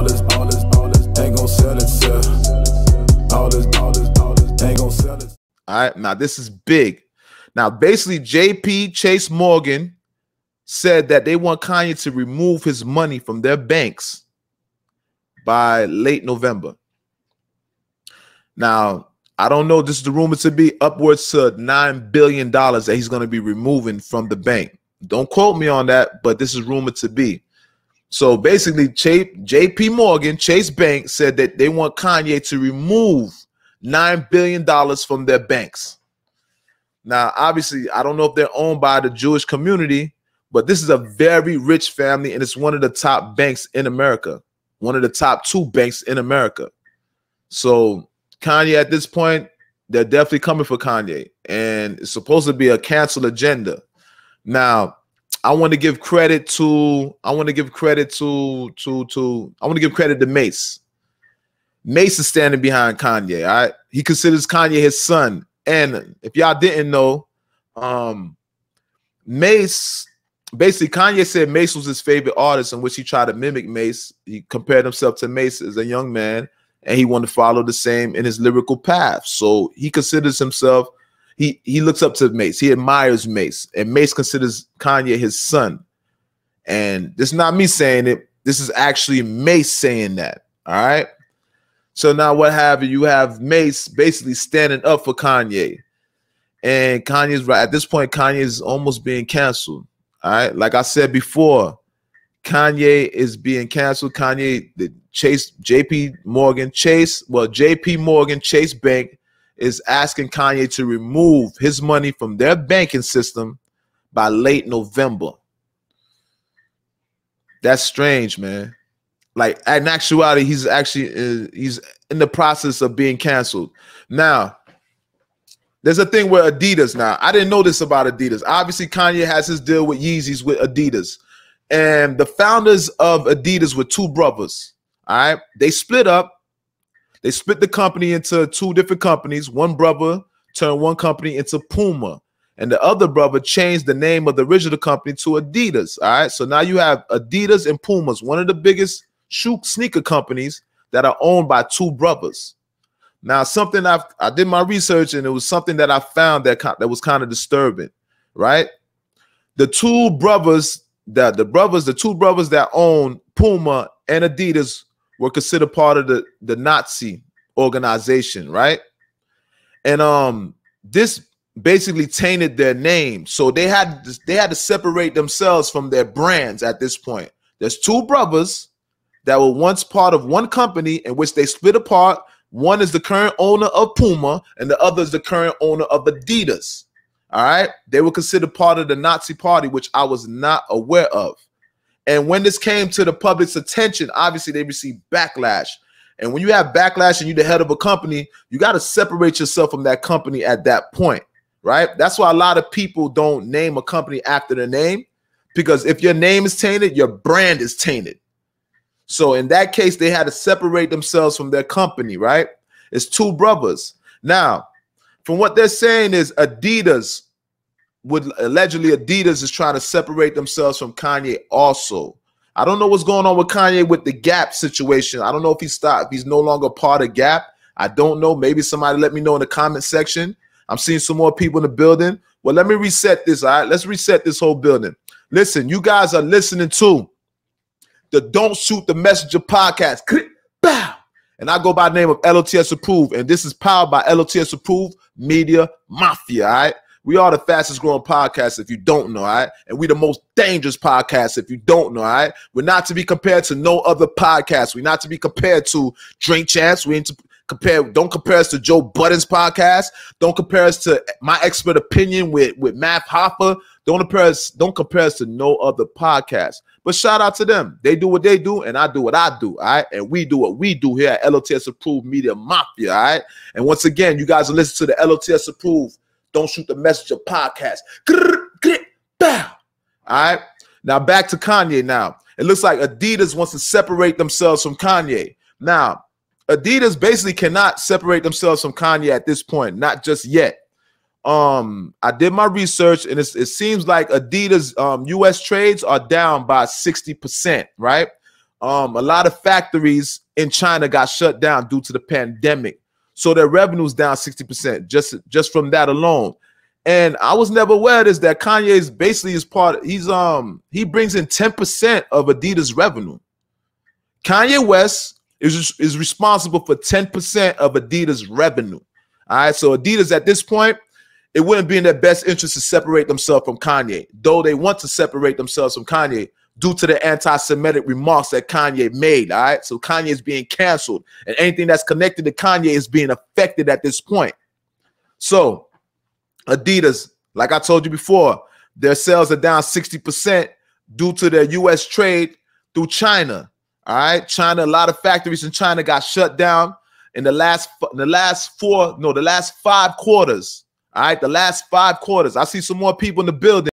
ain't gon' sell itself. All this ain't gon' sell it. All right, now this is big. Now, basically, JP Chase Morgan said that they want Kanye to remove his money from their banks by late November. Now, I don't know. This is the rumor to be upwards to $9 billion that he's going to be removing from the bank. Don't quote me on that, but this is rumored to be. So basically, JP Morgan, Chase Bank, said that they want Kanye to remove $9 billion from their banks. Now, obviously, I don't know if they're owned by the Jewish community, but this is a very rich family, and it's one of the top banks in America, one of the top 2 banks in America. So Kanye, at this point, they're definitely coming for Kanye, and it's supposed to be a cancel agenda. Now, I want to give credit to Mace. Mace is standing behind Kanye. All right, he considers Kanye his son. And if y'all didn't know, Mace, basically Kanye said Mace was his favorite artist, in which he tried to mimic Mace. He compared himself to Mace as a young man, and he wanted to follow the same in his lyrical path. So he considers himself, he looks up to Mace. He admires Mace, and Mace considers Kanye his son. And this is not me saying it. This is actually Mace saying that. All right. So now what have you have Mace basically standing up for Kanye. And Kanye's right. At this point, Kanye is almost being canceled. All right. Like I said before, Kanye is being canceled. Kanye, the JP Morgan Chase Bank is asking Kanye to remove his money from their banking system by late November. That's strange, man. Like, in actuality, he's in the process of being canceled. Now, there's a thing with Adidas now. I didn't know this about Adidas. Obviously, Kanye has his deal with Yeezys with Adidas. And the founders of Adidas were 2 brothers. All right. They split up. They split the company into 2 different companies. One brother turned one company into Puma, and the other brother changed the name of the original company to Adidas. All right. So now you have Adidas and Pumas, one of the biggest sneaker companies that are owned by 2 brothers. Now, something I did my research, and it was something that I found that was kind of disturbing, right? The 2 brothers that the 2 brothers that own Puma and Adidas were considered part of the Nazi organization, right? And this basically tainted their name. So they had to separate themselves from their brands at this point. There's 2 brothers that were once part of one company in which they split apart. One is the current owner of Puma, and the other is the current owner of Adidas. All right. They were considered part of the Nazi party, which I was not aware of. And when this came to the public's attention, obviously they received backlash. And when you have backlash and you're the head of a company, you got to separate yourself from that company at that point, right? That's why a lot of people don't name a company after their name, because if your name is tainted, your brand is tainted. So in that case, they had to separate themselves from their company, right? It's 2 brothers. Now, from what they're saying is Adidas is trying to separate themselves from Kanye also. I don't know what's going on with Kanye with the Gap situation. I don't know if if he's no longer part of Gap. I don't know. Maybe somebody let me know in the comment section. I'm seeing some more people in the building. Well, let me reset this, all right? Let's reset this whole building. Listen, you guys are listening to the Don't Shoot the Messenger podcast. Bow. And I go by the name of L.O.T.S Approved, and this is powered by L.O.T.S Approved Media Mafia, all right? We are the fastest growing podcast, if you don't know, all right? And we the most dangerous podcast, if you don't know, all right? We're not to be compared to no other podcast. We're not to be compared to Drink Champs. We ain't to don't compare us to Joe Budden's podcast. Don't compare us to My Expert Opinion with Matt Hoffa. Don't compare us to no other podcast. But shout out to them. They do what they do, and I do what I do, all right? And we do what we do here at L.O.T.S Approved Media Mafia, all right? And once again, you guys are listening to the L.O.T.S Approved Don't Shoot the Messenger podcast. All right? Now, back to Kanye now. It looks like Adidas wants to separate themselves from Kanye. Now, Adidas basically cannot separate themselves from Kanye at this point, not just yet. I did my research, and it seems like Adidas US trades are down by 60%, right? a lot of factories in China got shut down due to the pandemic. So their revenue's down 60% just from that alone. And I was never aware of this, that Kanye is basically is part, he brings in 10% of Adidas revenue. Kanye West is responsible for 10% of Adidas revenue. All right, so Adidas at this point, it wouldn't be in their best interest to separate themselves from Kanye, though they want to separate themselves from Kanye due to the anti-Semitic remarks that Kanye made. All right, so Kanye is being canceled, and anything that's connected to Kanye is being affected at this point. So Adidas, like I told you before, their sales are down 60% due to their U.S. trade through China. All right, China, a lot of factories in China got shut down in the last 5 quarters. All right, the last 5 quarters. I see some more people in the building.